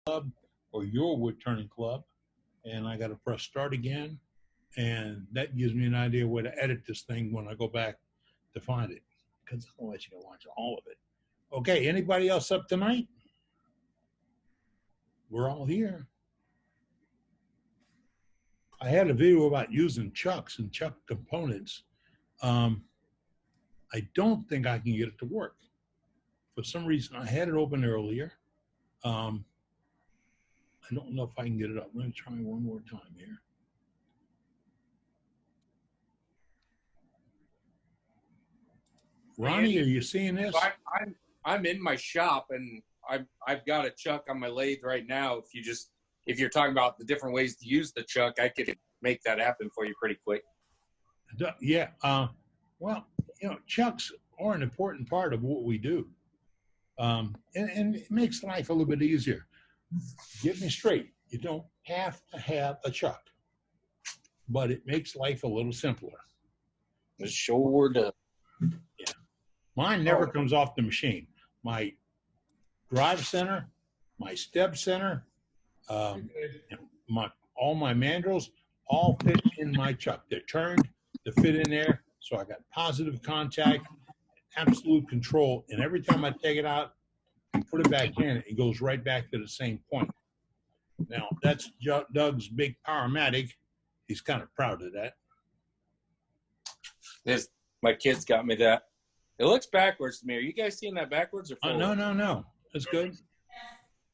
club or your wood turning club, and I got to press start again, and that gives me an idea where to edit this thing when I go back to find it, because otherwise you can watch all of it. Okay, anybody else up tonight? We're all here. I had a video about using chucks and chuck components. I don't think I can get it to work. For some reason, I had it open earlier. I don't know if I can get it up. Let me try one more time here. Ronnie, are you seeing this? I'm in my shop, and I've got a chuck on my lathe right now. If you're talking about the different ways to use the chuck, I could make that happen for you pretty quick. Yeah. Well, chucks are an important part of what we do. And it makes life a little bit easier. Get me straight. You don't have to have a chuck, but it makes life a little simpler. It sure does. Yeah. Mine never comes off the machine. My drive center, my step center, all my mandrels all fit in my chuck. They're turned to fit in there, so I got positive contact, absolute control, and every time I take it out and put it back in, it goes right back to the same point. Now, that's Doug's big Powermatic. He's kind of proud of that. My kids got me that. It looks backwards to me. Are you guys seeing that backwards or forward? No. That's good.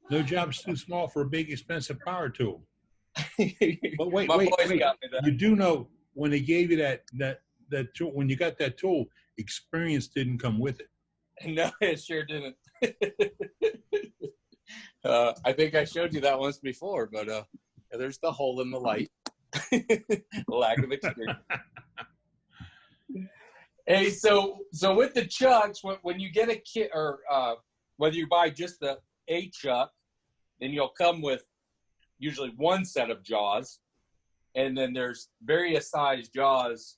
No job's too small for a big, expensive power tool. But wait. You do know when they gave you that tool, when you got that tool, experience didn't come with it. No, it sure didn't. I think I showed you that once before, but there's the hole in the light. Lack of experience. Hey, so with the chucks, when you get a kit, or whether you buy just a chuck, then you'll come with usually one set of jaws, and then there's various size jaws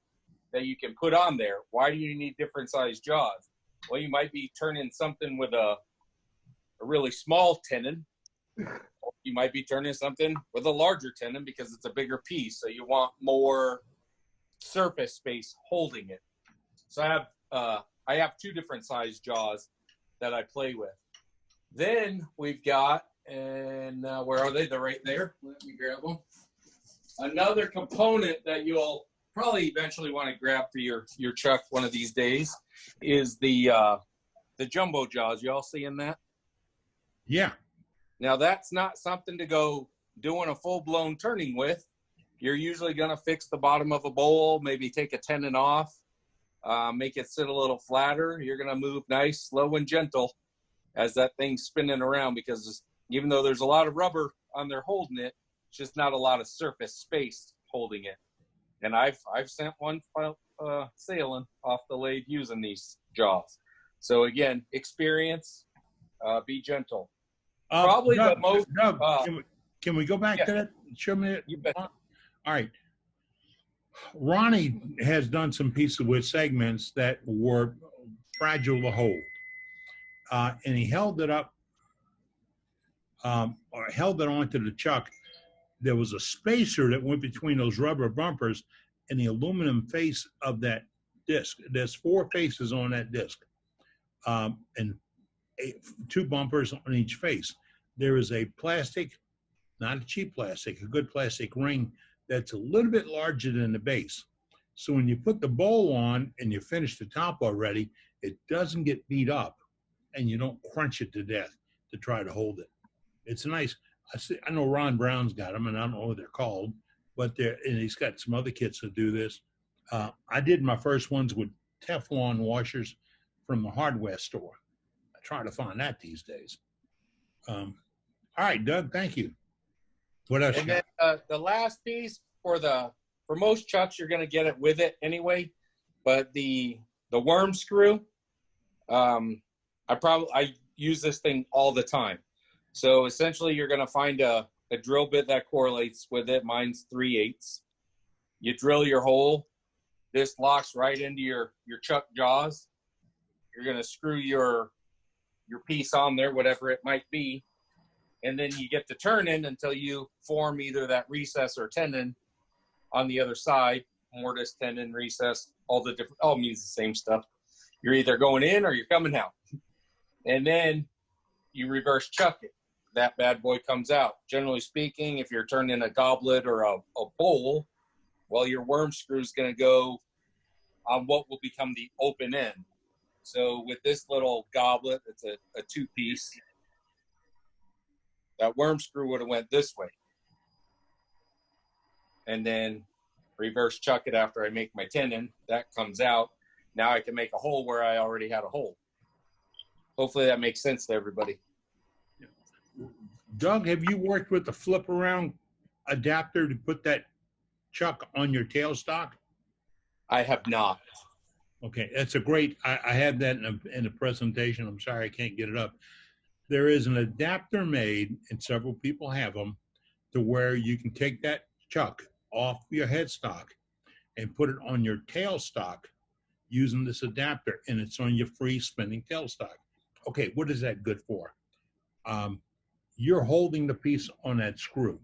that you can put on there. Why do you need different size jaws? Well, you might be turning something with a really small tenon. You might be turning something with a larger tenon because it's a bigger piece, so you want more surface space holding it. So I have two different size jaws that I play with. Then we've got, and where are they? They're right there. Let me grab them. Another component that you'll probably eventually want to grab for your chuck one of these days is the jumbo jaws. You all seeing that? Yeah. Now that's not something to go doing a full-blown turning with. You're usually going to fix the bottom of a bowl, maybe take a tenon off, make it sit a little flatter. You're going to move nice, slow, and gentle as that thing's spinning around, because even though there's a lot of rubber on there holding it, it's just not a lot of surface space holding it. And I've sent one sailing off the lathe using these jaws. So again, experience, be gentle. Probably Doug, the most. Doug, can we go back to that? Show me it. You bet. All right. Ronnie has done some pieces with segments that were fragile to hold. And he held it up, or held it onto the chuck. There was a spacer that went between those rubber bumpers and the aluminum face of that disc. There's 4 faces on that disc, and 2 bumpers on each face. There is a plastic, not a cheap plastic, a good plastic ring that's a little bit larger than the base. So when you put the bowl on and you finish the top already, it doesn't get beat up and you don't crunch it to death to try to hold it. It's nice. I know Ron Brown's got them, and I don't know what they're called, but and he's got some other kits that do this. I did my first ones with Teflon washers from the hardware store. I try to find that these days. All right, Doug, thank you. What else? And then the last piece for most chucks, you're going to get it with it anyway. But the worm screw, I use this thing all the time. So essentially, you're going to find a drill bit that correlates with it. Mine's 3/8. You drill your hole. This locks right into your chuck jaws. You're going to screw your piece on there, whatever it might be. and then you get to turning until you form either that recess or tendon on the other side. Mortise, tendon, recess, all means the same stuff. You're either going in or you're coming out. And then you reverse chuck it. That bad boy comes out. Generally speaking, if you're turning a goblet or a bowl, well, your worm screw is going to go on what will become the open end. So with this little goblet, it's a two-piece. That worm screw would have went this way. And then reverse chuck it after I make my tendon. That comes out. Now I can make a hole where I already had a hole. Hopefully that makes sense to everybody. Doug, have you worked with the flip around adapter to put that chuck on your tailstock? I have not. Okay, that's a great, I had that in a presentation. I'm sorry I can't get it up. There is an adapter made, and several people have them, to where you can take that chuck off your headstock and put it on your tailstock using this adapter, and it's on your free spinning tailstock. Okay, what is that good for? You're holding the piece on that screw,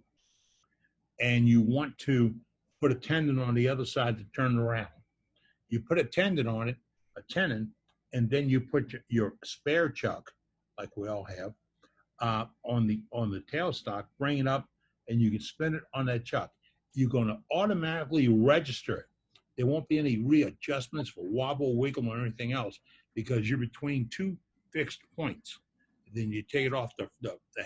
and you want to put a tendon on the other side to turn it around. You put a tendon on it, and then you put your spare chuck, like we all have, on the tailstock, bring it up, and you can spin it on that chuck. You're going to automatically register it. There won't be any readjustments for wobble, wiggle, or anything else, because you're between two fixed points. Then you take it off the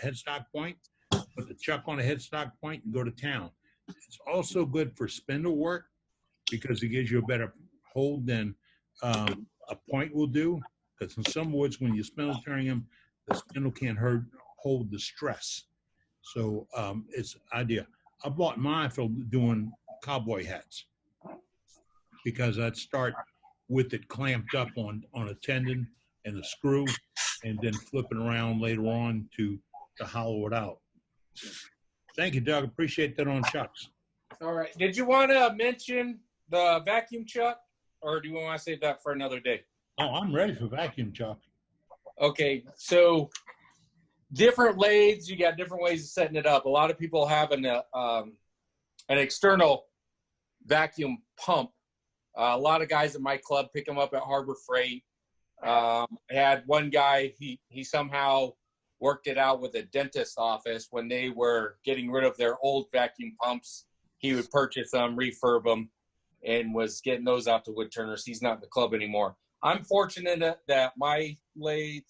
headstock point, put the chuck on the headstock point, and go to town. It's also good for spindle work because it gives you a better hold than a point will do. Because in some woods, when you spindle turning them, the spindle can't hold the stress. So it's ideal. I bought mine for doing cowboy hats because I'd start with it clamped up on a tendon and a screw, and then flipping around later on to hollow it out. Thank you, Doug. Appreciate that on chucks. All right. Did you want to mention the vacuum chuck, or do you want to save that for another day? Oh, I'm ready for vacuum chuck. Okay. So different lathes, you got different ways of setting it up. A lot of people have an external vacuum pump. A lot of guys at my club pick them up at Harbor Freight. I had one guy, he somehow worked it out with a dentist's office when they were getting rid of their old vacuum pumps. He would purchase them, refurb them, and was getting those out to wood turners. He's not in the club anymore. I'm fortunate that my lathe,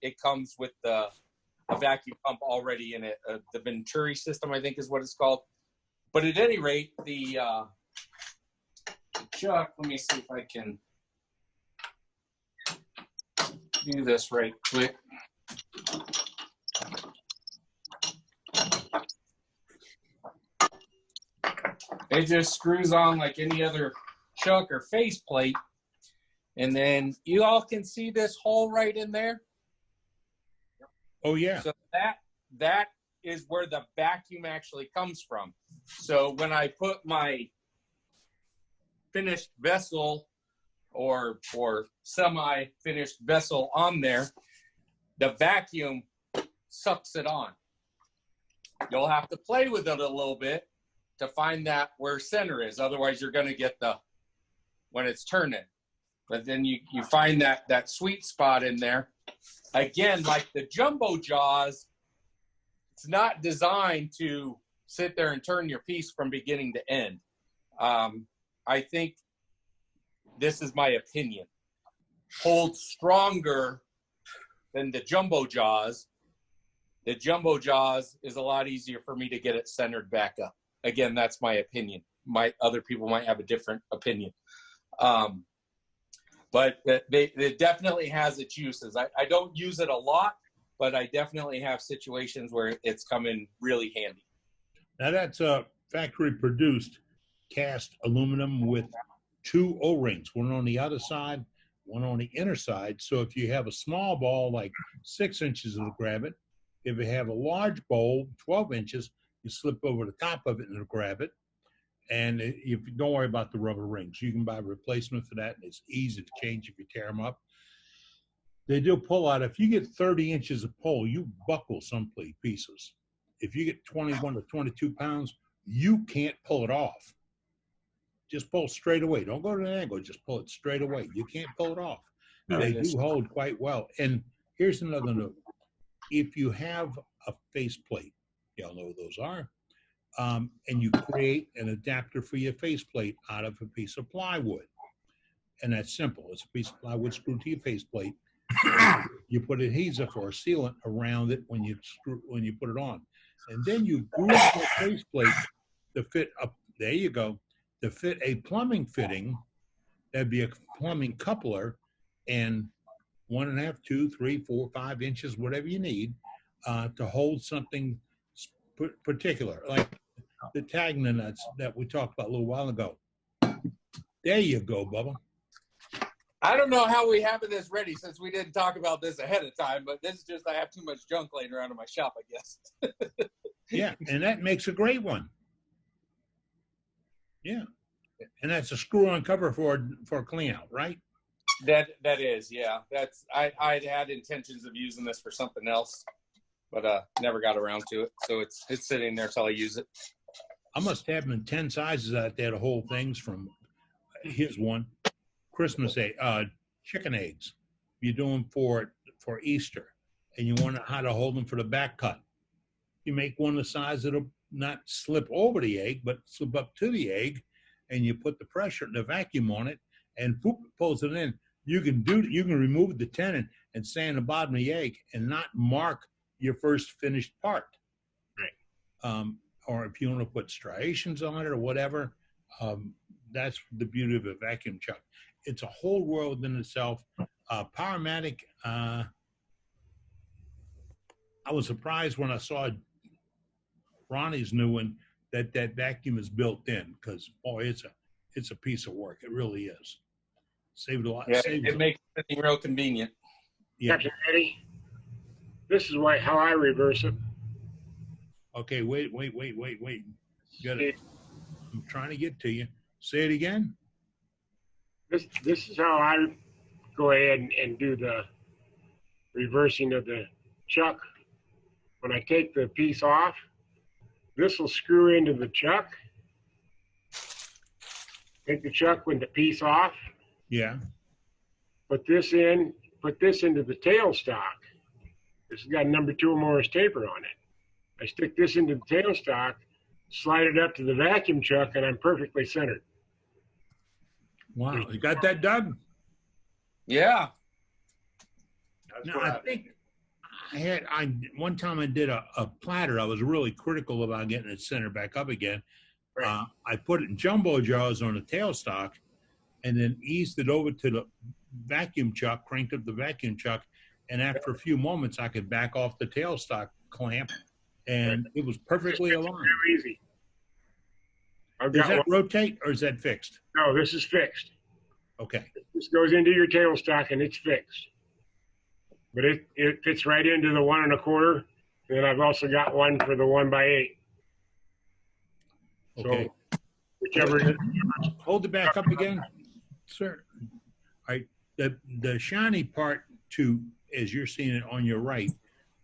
it comes with a vacuum pump already in it. The Venturi system, I think is what it's called. But at any rate, the chuck, let me see if I can do this right quick. It just screws on like any other chuck or faceplate. And then you all can see this hole right in there. Oh, yeah. So that is where the vacuum actually comes from. So when I put my finished vessel or semi-finished vessel on there, the vacuum sucks it on. You'll have to play with it a little bit to find that where center is. Otherwise, you're going to get when it's turning. But then you find that sweet spot in there. Again, like the jumbo jaws, it's not designed to sit there and turn your piece from beginning to end. I think, this is my opinion, holds stronger than the jumbo jaws. The jumbo jaws is a lot easier for me to get it centered back up. Again, that's my opinion. Other people might have a different opinion. But it definitely has its uses. I don't use it a lot, but I definitely have situations where it's come in really handy. Now that's a factory produced cast aluminum with two O-rings, one on the outer side, one on the inner side. So if you have a small ball, like 6 inches, it'll grab it. If you have a large bowl, 12 inches, you slip over the top of it and it'll grab it. And if you don't worry about the rubber rings, you can buy a replacement for that, and it's easy to change if you tear them up. They do pull out. If you get 30 inches of pull, you buckle some pieces. If you get 21 to 22 pounds, you can't pull it off. Just pull straight away. Don't go to an angle. Just pull it straight away. You can't pull it off. They do hold quite well. And here's another note. If you have a faceplate, y'all know what those are, and you create an adapter for your faceplate out of a piece of plywood. And that's simple. It's a piece of plywood screwed to your faceplate. You put adhesive or sealant around it when you put it on. And then you groove the faceplate to fit up, there you go, to fit a plumbing fitting. That'd be a plumbing coupler, and 1.5, 2, 3, 4, 5 inches, whatever you need, to hold something particular, like the Tagna nuts that we talked about a little while ago. There you go, Bubba. I don't know how we have this ready since we didn't talk about this ahead of time, but this is just, I have too much junk laying around in my shop, I guess. Yeah, and that makes a great one. Yeah. And that's a screw-on cover for clean out, right? That is, yeah. That's I'd had intentions of using this for something else, but never got around to it. So it's sitting there till I use it. I must have them in 10 sizes out there to hold things from. Here's one. Christmas egg, chicken eggs. You do them for Easter, and you want how to hold them for the back cut. You make one the size that'll not slip over the egg, but slip up to the egg, and you put the pressure, the vacuum on it, and poop, pulls it in. You can remove the tenon and sand the bottom of the egg and not mark your first finished part. Right. Or if you want to put striations on it or whatever, that's the beauty of a vacuum chuck. It's a whole world in itself. Powermatic, I was surprised when I saw Ronnie's new one that vacuum is built in, because boy, it's a piece of work. It really is. Saved a lot. Yeah, it makes everything real convenient. Yeah. Captain Eddie, this is how I reverse it. Okay, wait. Got it. I'm trying to get to you. Say it again. This is how I go ahead and do the reversing of the chuck. When I take the piece off, this will screw into the chuck. Take the chuck with the piece off. Yeah. Put this into the tailstock. This has got number 2 Morris taper on it. I stick this into the tailstock, slide it up to the vacuum chuck, and I'm perfectly centered. Wow, you got that, Doug? Yeah. Now, I think one time I did a platter. I was really critical about getting it centered back up again. Right. I put it in jumbo jars on the tailstock, and then eased it over to the vacuum chuck, cranked up the vacuum chuck, and after a few moments, I could back off the tailstock clamp, and it was perfectly aligned. Real easy. Does that rotate, or is that fixed? No, this is fixed. Okay. This goes into your tailstock, and it's fixed. But it fits right into the 1 1/4. And then I've also got one for the 1x8. Okay. So whichever. Hold it back up again, sir. All right. The shiny part, as you're seeing it on your right,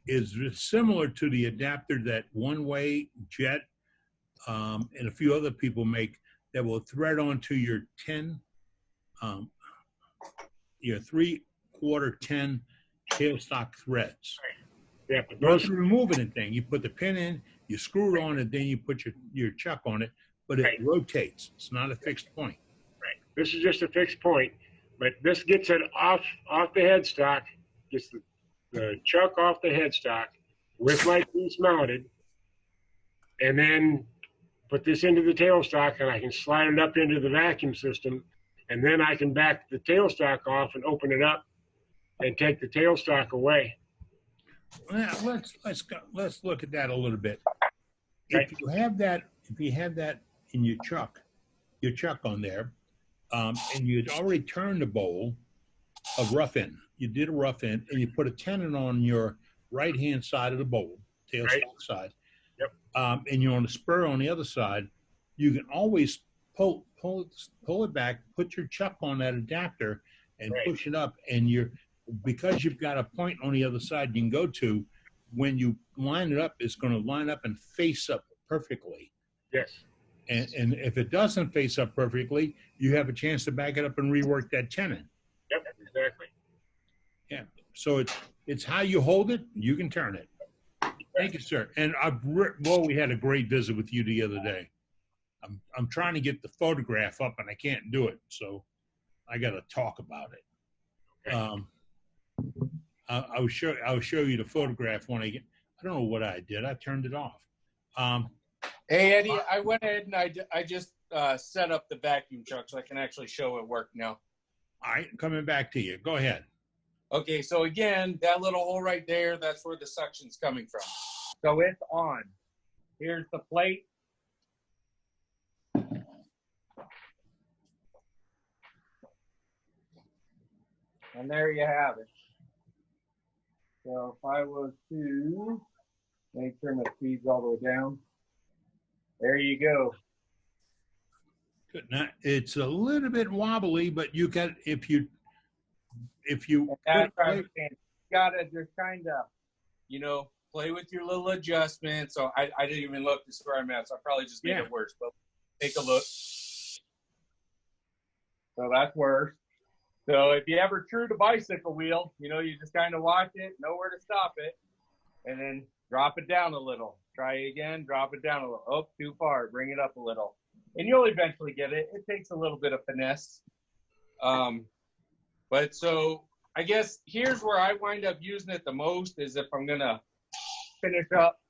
is similar to the adapter that One Way, Jet, and a few other people make, that will thread onto your 3/4 10 tailstock threads. Yeah, but You don't remove anything. You put the pin in, you screw it on, and then you put your chuck on it, but it rotates. It's not a fixed point. Right. This is just a fixed point, but this gets it off the headstock, gets the chuck off the headstock with my piece mounted, and then put this into the tailstock, and I can slide it up into the vacuum system, and then I can back the tailstock off and open it up and take the tailstock away. Well, let's look at that a little bit. Right. If you have that in your chuck on there, and you'd already turned the bowl of rough end, you did a rough end, and you put a tenon on your right hand side of the bowl, tailstock side. Yep. And you're on the spur on the other side, you can always pull it back, put your chuck on that adapter, and push it up, and because you've got a point on the other side you can go to, when you line it up, it's going to line up and face up perfectly. Yes. And if it doesn't face up perfectly, you have a chance to back it up and rework that tenon. Yep, exactly. Yeah. So it's how you hold it, you can turn it. Thank you, sir. And we had a great visit with you the other day. I'm trying to get the photograph up and I can't do it, so I got to talk about it. Okay. I'll show you the photograph when I get. I don't know what I did. I turned it off. Hey, Eddie, I went ahead and I just set up the vacuum truck so I can actually show it work now. All right, coming back to you. Go ahead. Okay, so again, that little hole right there, that's where the suction's coming from. So it's on. Here's the plate. And there you have it. So if I was to make sure my speed's all the way down, there you go. Good. Now, it's a little bit wobbly, but you can if you That's what I'm saying. You gotta just kind of, play with your little adjustments. So I didn't even look to see where I'm at, so I probably just made it worse. But take a look. So that's worse. So if you ever true the bicycle wheel, you just kind of watch it, know where to stop it, and then drop it down a little. Try again, drop it down a little. Oh, too far. Bring it up a little. And you'll eventually get it. It takes a little bit of finesse. But so I guess here's where I wind up using it the most is if I'm going to finish up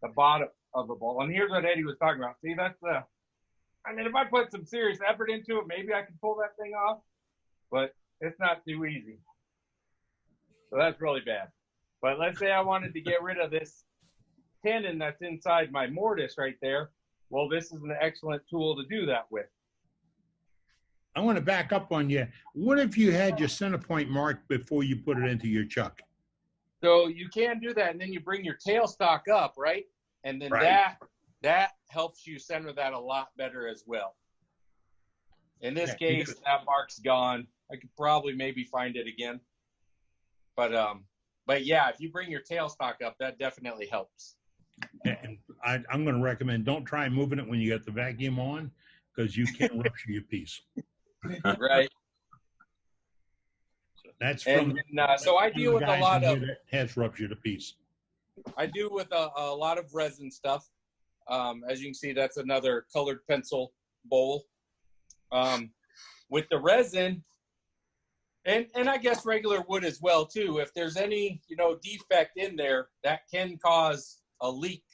the bottom of the bowl. And here's what Eddie was talking about. See, if I put some serious effort into it, maybe I can pull that thing off. But it's not too easy. So that's really bad. But let's say I wanted to get rid of this tenon that's inside my mortise right there. Well, this is an excellent tool to do that with. I want to back up on you. What if you had your center point marked before you put it into your chuck? So you can do that, and then you bring your tailstock up, right? And then that helps you center that a lot better as well. In this case, that mark's gone. I could probably maybe find it again. But yeah, if you bring your tailstock up, that definitely helps. And I'm going to recommend don't try moving it when you got the vacuum on because you can rupture your piece. Right. So that's so I deal with a lot of that has ruptured a piece. I do with a lot of resin stuff. As you can see, that's another colored pencil bowl. With the resin, and I guess regular wood as well too. If there's any defect in there, that can cause a leak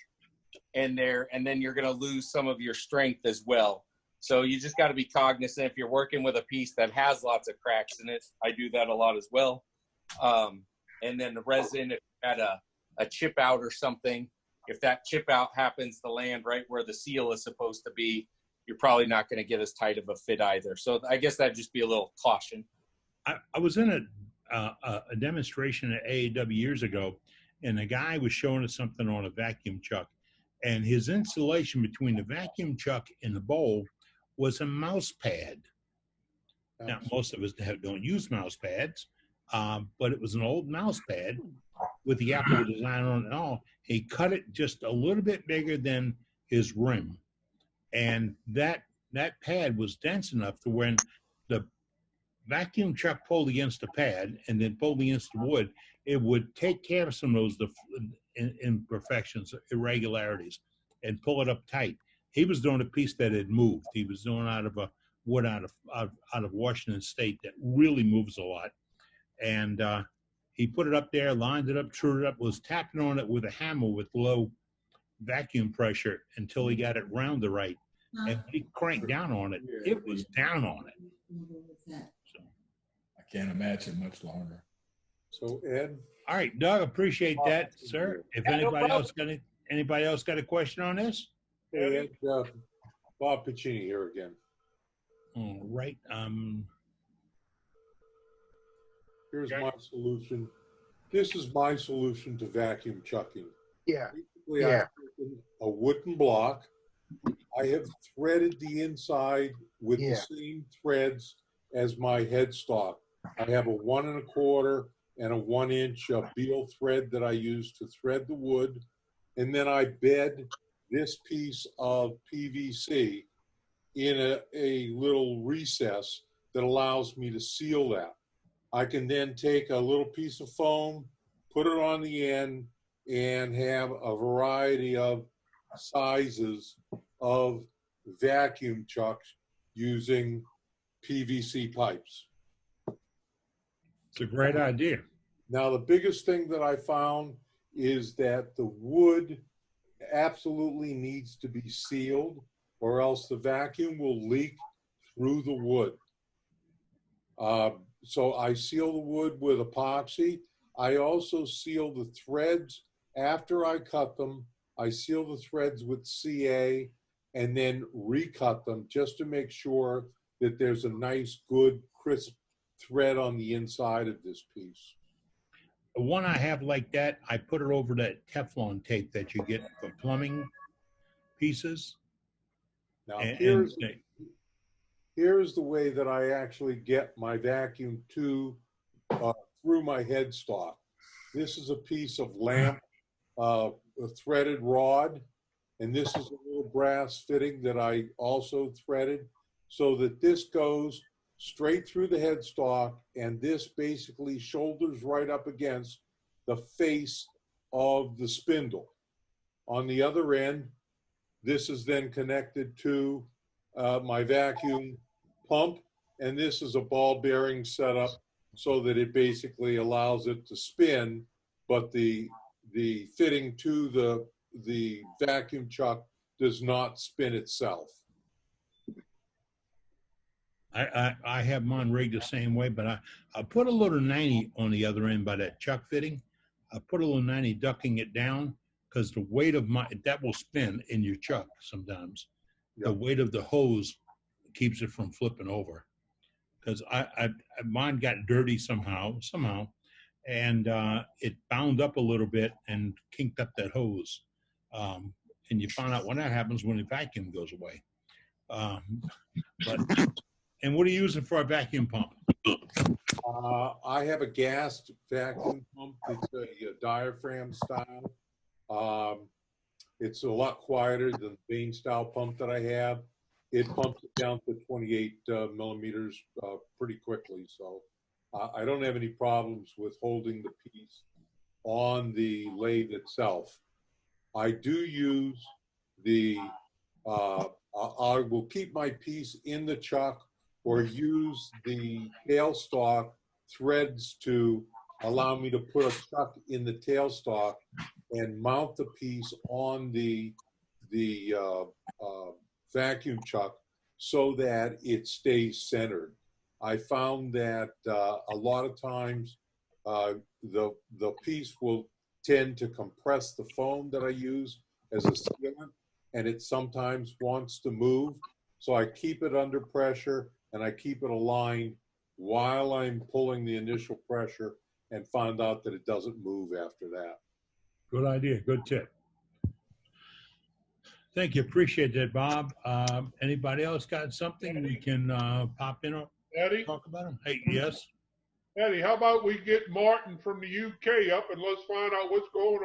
in there, and then you're going to lose some of your strength as well. So you just got to be cognizant if you're working with a piece that has lots of cracks in it. I do that a lot as well. And then the resin, if you had a chip out or something, if that chip out happens to land right where the seal is supposed to be, you're probably not going to get as tight of a fit either. So I guess that'd just be a little caution. I was in a demonstration at AAW years ago, and a guy was showing us something on a vacuum chuck, and his insulation between the vacuum chuck and the bowl was a mouse pad. Now, most of us don't use mouse pads, but it was an old mouse pad with the Apple design on it and all. He cut it just a little bit bigger than his rim. And that pad was dense enough to when the vacuum chuck pulled against the pad and then pulled against the wood, it would take care of some of those imperfections, irregularities, and pull it up tight. He was doing a piece that had moved. He was doing out of a wood out of Washington State that really moves a lot. And he put it up there, lined it up, trued it up, was tapping on it with a hammer with low vacuum pressure until he got it rounded right. And he cranked down on it. It was down on it. So. I can't imagine much longer. So Ed? All right, Doug, appreciate that, sir. If anybody else got a question on this? Hey, Ed, Bob Piccini here again. All right. Here's my solution. This is my solution to vacuum chucking. Yeah. Basically, I have a wooden block. I have threaded the inside with the same threads as my headstock. I have a 1 1/4 and a 1 inch Beal thread that I use to thread the wood. And then I bed this piece of PVC in a little recess that allows me to seal that. I can then take a little piece of foam, put it on the end, and have a variety of sizes of vacuum chucks using PVC pipes. It's a great idea. Now, the biggest thing that I found is that the wood absolutely needs to be sealed, or else the vacuum will leak through the wood. So I seal the wood with epoxy. I also seal the threads after I cut them. I seal the threads with CA and then recut them just to make sure that there's a nice, good, crisp thread on the inside of this piece. The one I have like that, I put it over that Teflon tape that you get for plumbing pieces. Now, And here's the way that I actually get my vacuum tube through my headstock. This is a piece of lamp, a threaded rod, and this is a little brass fitting that I also threaded so that this goes straight through the headstock, and this basically shoulders right up against the face of the spindle. On the other end, this is then connected to my vacuum pump, and this is a ball bearing setup so that it basically allows it to spin, but the fitting to the vacuum chuck does not spin itself. I have mine rigged the same way, but I put a little 90 on the other end by that chuck fitting. I put a little 90 ducking it down because the weight of that will spin in your chuck sometimes. Yep. The weight of the hose keeps it from flipping over. Because mine got dirty somehow, and it bound up a little bit and kinked up that hose. And you find out when that happens when the vacuum goes away. And what are you using for a vacuum pump? I have a gas vacuum pump. It's a diaphragm style. It's a lot quieter than the vane style pump that I have. It pumps it down to 28 millimeters pretty quickly. So I don't have any problems with holding the piece on the lathe itself. I do use I will keep my piece in the chuck or use the tailstock threads to allow me to put a chuck in the tailstock and mount the piece on the vacuum chuck so that it stays centered. I found that a lot of times the piece will tend to compress the foam that I use as a sealant, and it sometimes wants to move. So I keep it under pressure and I keep it aligned while I'm pulling the initial pressure and find out that it doesn't move after that. Good idea. Good tip. Thank you. Appreciate that, Bob. Anybody else got something we can pop in or Eddie? talk about them? Hey, yes. Eddie, how about we get Martin from the UK up and let's find out what's going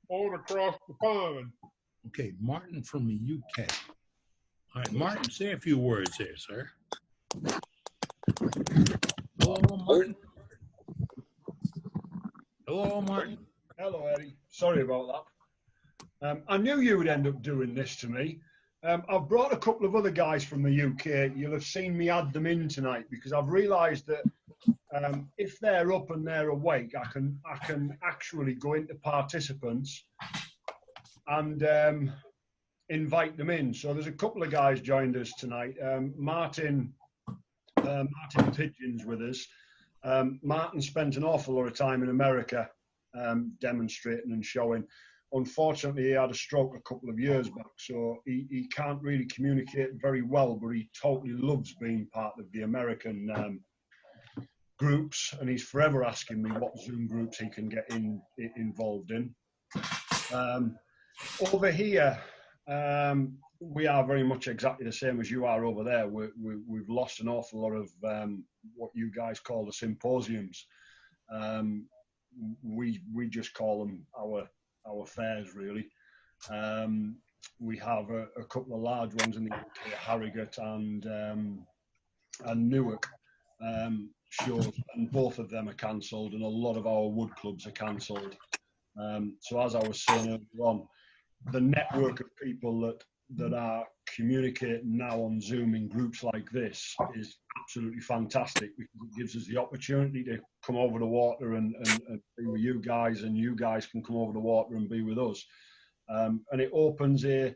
on across the pond. Okay, Martin from the UK. All right, Martin, say a few words there, sir. Hello, Martin. Hello, Martin. Hello, Eddie. Sorry about that. I knew you would end up doing this to me. I've brought a couple of other guys from the UK. You'll have seen me add them in tonight because I've realised that if they're up and they're awake, I can actually go into participants and invite them in. So there's a couple of guys joined us tonight. Martin Pigeon's with us. Martin spent an awful lot of time in America demonstrating and showing. Unfortunately, he had a stroke a couple of years back, so he can't really communicate very well, but he totally loves being part of the American groups, and he's forever asking me what Zoom groups he can get involved in. Over here, We are very much exactly the same as you are over there. We've lost an awful lot of what you guys call the symposiums. We just call them our fairs, really. We have a couple of large ones in the UK, Harrogate and Newark shows, and both of them are cancelled, and a lot of our wood clubs are cancelled. So as I was saying earlier on, the network of people that are communicating now on Zoom in groups like this is absolutely fantastic, because it gives us the opportunity to come over the water and be with you guys, and you guys can come over the water and be with us. And it opens a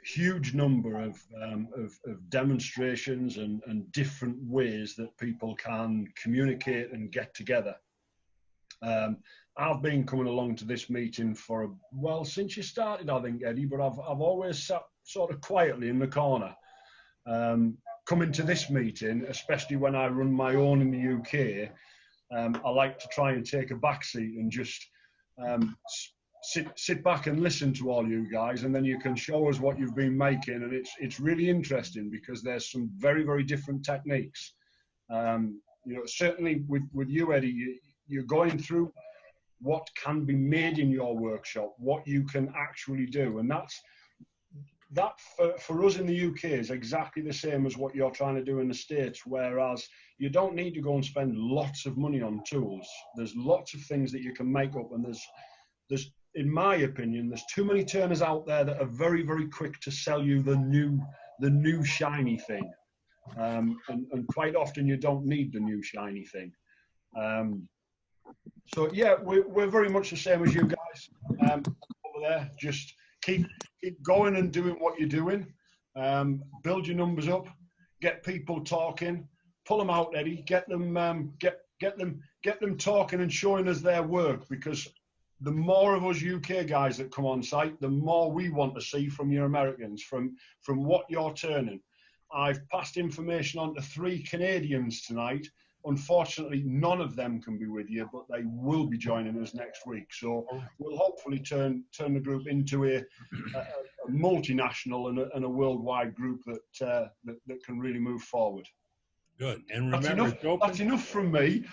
huge number of demonstrations and different ways that people can communicate and get together. I've been coming along to this meeting since you started, I think, Eddie, but I've always sat sort of quietly in the corner. Coming to this meeting, especially when I run my own in the UK, I like to try and take a back seat and just sit back and listen to all you guys, and then you can show us what you've been making, and it's really interesting because there's some very, very different techniques. Certainly with you, Eddie, you're going through what can be made in your workshop, what you can actually do, and that for us in the UK is exactly the same as what you're trying to do in the States, whereas you don't need to go and spend lots of money on tools. There's lots of things that you can make up, and there's in my opinion, there's too many turners out there that are very, very quick to sell you the new shiny thing. And quite often you don't need the new shiny thing. So yeah, we're very much the same as you guys over there. Just keep going and doing what you're doing. Build your numbers up, get people talking, pull them out, Eddie. Get them talking and showing us their work, because the more of us UK guys that come on site, the more we want to see from your Americans, from what you're turning. I've passed information on to 3 Canadians tonight. Unfortunately, none of them can be with you, but they will be joining us next week. So we'll hopefully turn the group into a multinational and a worldwide group that can really move forward. Good. And remember, that's enough from me.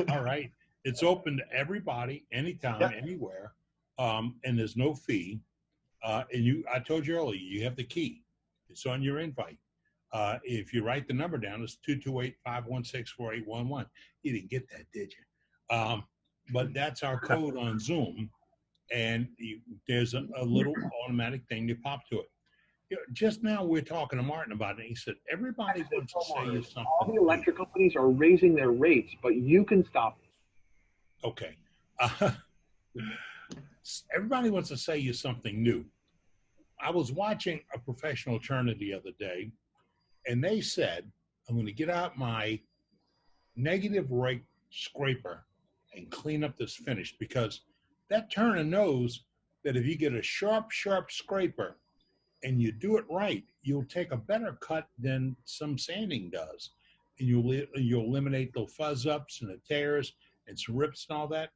All right. It's open to everybody, anytime, anywhere, and there's no fee. I told you earlier, you have the key. It's on your invite. If you write the number down, it's 228-516-4811. You didn't get that, did you? But that's our code on Zoom, and there's a little automatic thing to pop to it. Just now we're talking to Martin about it. He said, everybody wants to say you something. All the electric companies are raising their rates, but you can stop it. Okay. Everybody wants to say you something new. I was watching a professional turner the other day, and they said, I'm going to get out my negative rake scraper and clean up this finish, because that turner knows that if you get a sharp scraper and you do it right, you'll take a better cut than some sanding does. And you'll eliminate the fuzz ups and the tears and some rips and all that.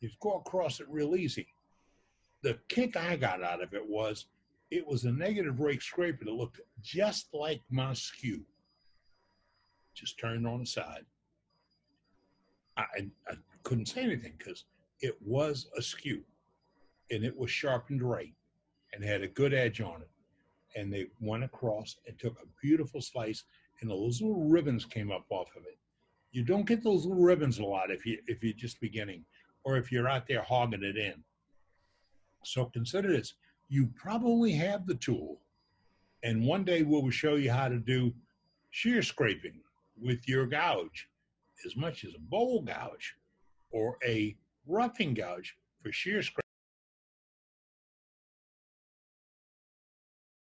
You go across it real easy. The kick I got out of it was a negative rake scraper that looked just like my skew. Just turned on the side. I couldn't say anything because it was a skew, and it was sharpened right and had a good edge on it. And they went across and took a beautiful slice, and those little ribbons came up off of it. You don't get those little ribbons a lot if you're just beginning, or if you're out there hogging it in. So consider this: you probably have the tool, and one day we will show you how to do shear scraping with your gouge, as much as a bowl gouge or a roughing gouge for shear scraping.